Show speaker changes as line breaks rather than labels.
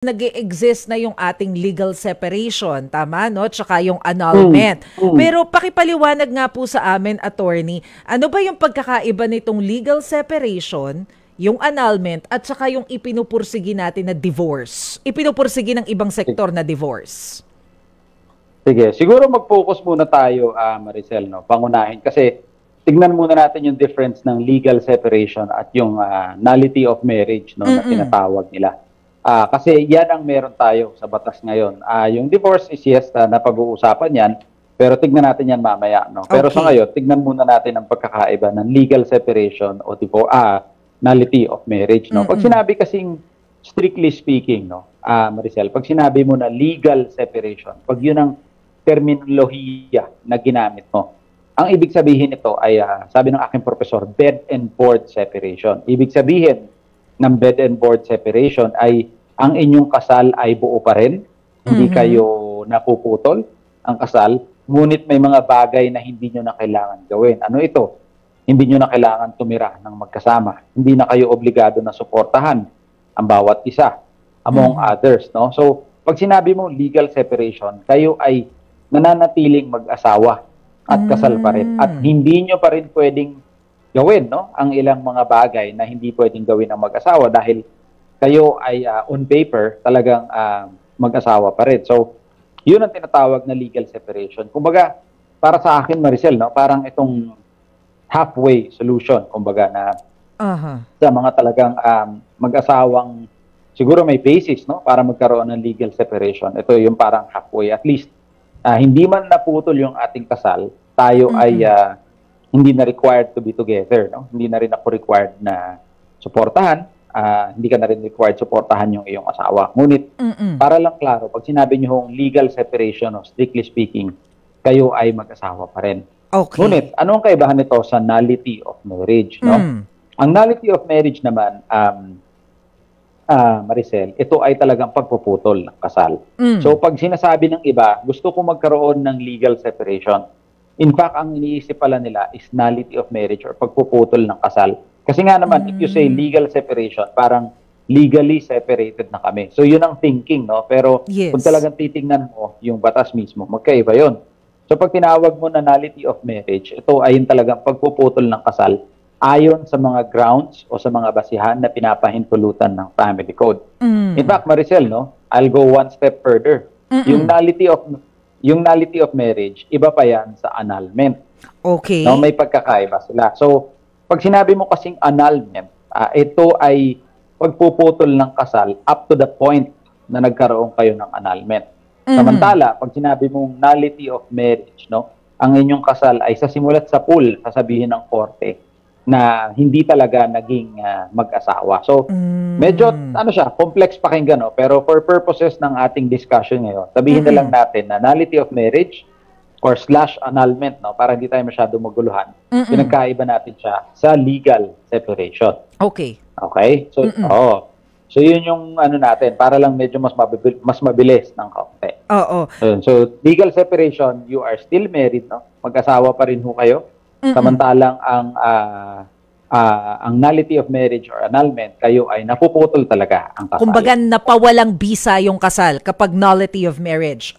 nag-e-exist na yung ating legal separation, tama, no? Tsaka yung annulment. Pero pakipaliwanag nga po sa amin, attorney, ano ba yung pagkakaiba nitong legal separation, yung annulment, at saka yung ipinupursigi natin na divorce? Ipinupursigi ng ibang sektor na divorce.
Sige, siguro mag-focus muna tayo, Maricel, no? Pangunahin. Kasi tignan muna natin yung difference ng legal separation at yung nullity of marriage, no, na tinatawag nila. Kasi yan ang meron tayo sa batas ngayon. Yung divorce is yes, napag-uusapan yan, pero tignan natin yan mamaya. No? Pero sa ngayon, tignan muna natin ang pagkakaiba ng legal separation o nullity of marriage. No? Pag sinabi kasing strictly speaking, no, Maricel, pag sinabi mo na legal separation, pag yun ang terminolohiya na ginamit mo, ang ibig sabihin nito ay, sabi ng aking professor, bed and board separation. Ibig sabihin ng bed and board separation ay ang inyong kasal ay buo pa rin, hindi kayo napuputol ang kasal, ngunit may mga bagay na hindi nyo na kailangan gawin. Ano ito? Hindi nyo na kailangan tumira ng magkasama. Hindi na kayo obligado na suportahan ang bawat isa, among others. No? So, pag sinabi mo legal separation, kayo ay nananatiling mag-asawa at kasal pa rin. At hindi nyo pa rin pwedeng gawin, no, ang ilang mga bagay na hindi pwedeng gawin ng mag-asawa dahil kayo ay on paper talagang mag-asawa pa rin. So, yun ang tinatawag na legal separation. Kumbaga, para sa akin, Maricel, no, parang itong halfway solution, kumbaga, na sa mga talagang mag-asawang siguro may basis, no, para magkaroon ng legal separation. Ito yung parang halfway. At least, hindi man naputol yung ating kasal, tayo ay hindi na required to be together, no? Hindi na rin ako required na suportahan, hindi ka na rin required suportahan yung iyong asawa. Ngunit, para lang klaro, pag sinabi niyo yung legal separation, no, strictly speaking, kayo ay mag-asawa pa rin.
Okay.
Ngunit, ano ang kaibahan nito sa nullity of marriage, no? Ang nullity of marriage naman, Maricel, ito ay talagang pagpuputol ng kasal. So, pag sinasabi ng iba, gusto ko magkaroon ng legal separation, in fact, ang iniisip pala nila is nullity of marriage or pagpuputol ng kasal. Kasi nga naman, if you say legal separation, parang legally separated na kami. So, yun ang thinking, no? Pero kung talagang titingnan mo yung batas mismo, magkaiba yun. So, pag tinawag mo na nullity of marriage, ito ay yung talagang pagpuputol ng kasal ayon sa mga grounds o sa mga basihan na pinapahintulutan ng family code. In fact, Maricel, no? I'll go one step further. Yung nullity of marriage, iba pa yan sa annulment.
Okay.
No, may pagkakaiba sila. So, pag sinabi mo kasing annulment, ito ay pagpuputol ng kasal up to the point na nagkaroon kayo ng annulment. Samantala, pag sinabi mong nullity of marriage, no, ang inyong kasal ay sa simulat sa pool, sasabihin ng korte, na hindi talaga naging mag-asawa. So, medyo, complex pakinggan, no? Pero for purposes ng ating discussion ngayon, sabihin na lang natin na nullity of marriage or / annulment, no? Para hindi tayo masyado maguluhan. Pinagkaiba natin siya sa legal separation.
Okay.
Okay? So, So, yun yung natin, para lang medyo mas mabilis ng kaunti. So, legal separation, you are still married, no? Mag-asawa pa rin ho kayo. Samantalang ang nullity of marriage or annulment, kayo ay napuputol talaga ang kasal.
Kumbaga, napawalang bisa yung kasal kapag nullity of marriage.